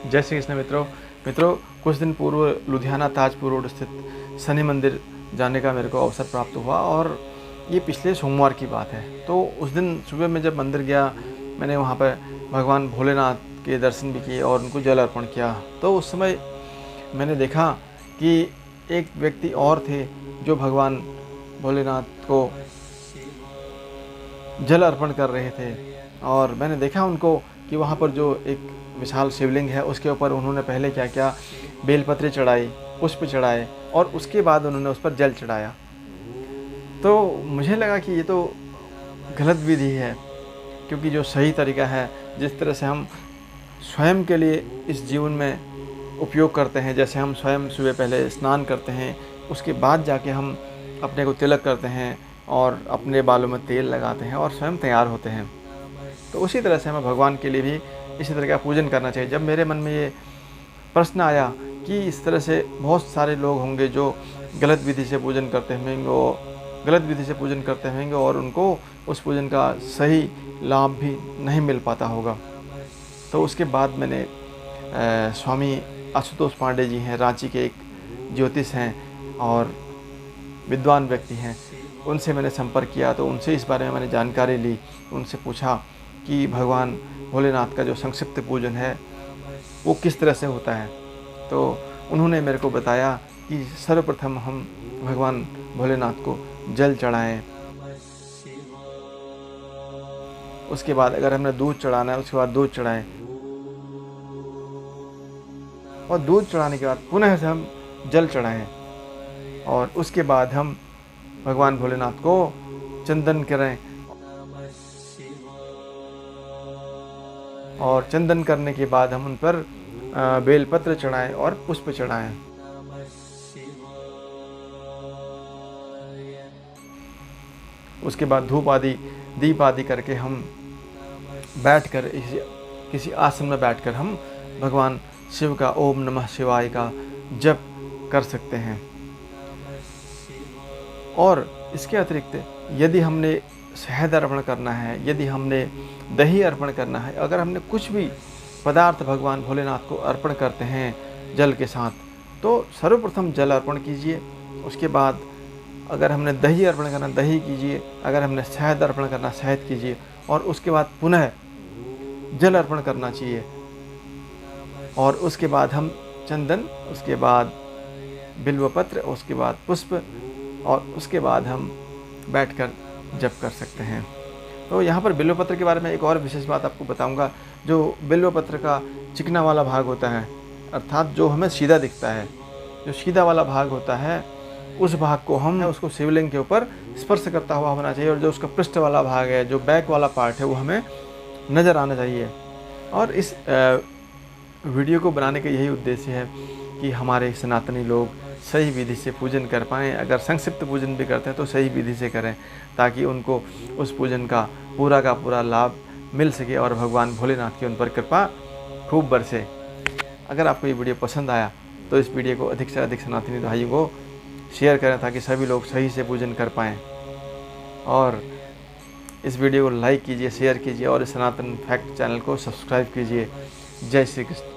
जय श्री कृष्ण मित्रों, कुछ दिन पूर्व लुधियाना ताजपुर रोड स्थित शनि मंदिर जाने का मेरे को अवसर प्राप्त हुआ और ये पिछले सोमवार की बात है। तो उस दिन सुबह मैं जब मंदिर गया, मैंने वहाँ पर भगवान भोलेनाथ के दर्शन भी किए और उनको जल अर्पण किया। तो उस समय मैंने देखा कि एक व्यक्ति और थे जो भगवान भोलेनाथ को जल अर्पण कर रहे थे और मैंने देखा उनको कि वहाँ पर जो एक विशाल शिवलिंग है उसके ऊपर उन्होंने पहले क्या किया, बेलपत्र चढ़ाई, पुष्प चढ़ाए और उसके बाद उन्होंने उस पर जल चढ़ाया। तो मुझे लगा कि ये तो गलत विधि है, क्योंकि जो सही तरीका है, जिस तरह से हम स्वयं के लिए इस जीवन में उपयोग करते हैं, जैसे हम स्वयं सुबह पहले स्नान करते हैं, उसके बाद जाके हम अपने को तिलक करते हैं और अपने बालों में तेल लगाते हैं और स्वयं तैयार होते हैं, तो उसी तरह से हमें भगवान के लिए भी इसी तरह का पूजन करना चाहिए। जब मेरे मन में ये प्रश्न आया कि इस तरह से बहुत सारे लोग होंगे जो गलत विधि से पूजन करते होंगे और उनको उस पूजन का सही लाभ भी नहीं मिल पाता होगा, तो उसके बाद मैंने स्वामी आशुतोष पांडे जी हैं, रांची के एक ज्योतिष हैं और विद्वान व्यक्ति हैं, उनसे मैंने संपर्क किया। तो उनसे इस बारे में मैंने जानकारी ली, उनसे पूछा कि भगवान भोलेनाथ का जो संक्षिप्त पूजन है वो किस तरह से होता है। तो उन्होंने मेरे को बताया कि सर्वप्रथम हम भगवान भोलेनाथ को जल चढ़ाएं, उसके बाद अगर हमने दूध चढ़ाना है उसके बाद दूध चढ़ाएं और दूध चढ़ाने के बाद पुनः से हम जल चढ़ाएं और उसके बाद हम भगवान भोलेनाथ को चंदन करें और चंदन करने के बाद हम उन पर बेलपत्र चढ़ाएं और पुष्प चढ़ाएं। उसके बाद धूप आदि दीप आदि करके हम बैठकर किसी आसन में बैठकर हम भगवान शिव का ओम नमः शिवाय का जप कर सकते हैं। और इसके अतिरिक्त यदि हमने शहद अर्पण करना है, यदि हमने दही अर्पण करना है, अगर हमने कुछ भी पदार्थ भगवान भोलेनाथ को अर्पण करते हैं जल के साथ, तो सर्वप्रथम जल अर्पण कीजिए। उसके बाद अगर हमने दही अर्पण करना दही कीजिए, अगर हमने शहद अर्पण करना शहद कीजिए और उसके बाद पुनः जल अर्पण करना चाहिए। और उसके बाद हम चंदन, उसके बाद बिल्वपत्र, उसके बाद पुष्प और उसके बाद हम बैठकर जप कर सकते हैं। तो यहाँ पर बिल्वपत्र के बारे में एक और विशेष बात आपको बताऊंगा। जो बिल्वपत्र का चिकना वाला भाग होता है, अर्थात जो हमें सीधा दिखता है, जो सीधा वाला भाग होता है, उस भाग को हम उसको शिवलिंग के ऊपर स्पर्श करता हुआ होना चाहिए और जो उसका पृष्ठ वाला भाग है, जो बैक वाला पार्ट है, वो हमें नज़र आना चाहिए। और इस वीडियो को बनाने का यही उद्देश्य है कि हमारे सनातनी लोग सही विधि से पूजन कर पाएँ। अगर संक्षिप्त पूजन भी करते हैं तो सही विधि से करें, ताकि उनको उस पूजन का पूरा लाभ मिल सके और भगवान भोलेनाथ की उन पर कृपा खूब बरसे। अगर आपको ये वीडियो पसंद आया तो इस वीडियो को अधिक से अधिक सनातनी भाइयों को शेयर करें, ताकि सभी लोग सही से पूजन कर पाएँ। और इस वीडियो को लाइक कीजिए, शेयर कीजिए और इस सनातन फैक्ट चैनल को सब्सक्राइब कीजिए। जय श्री कृष्ण।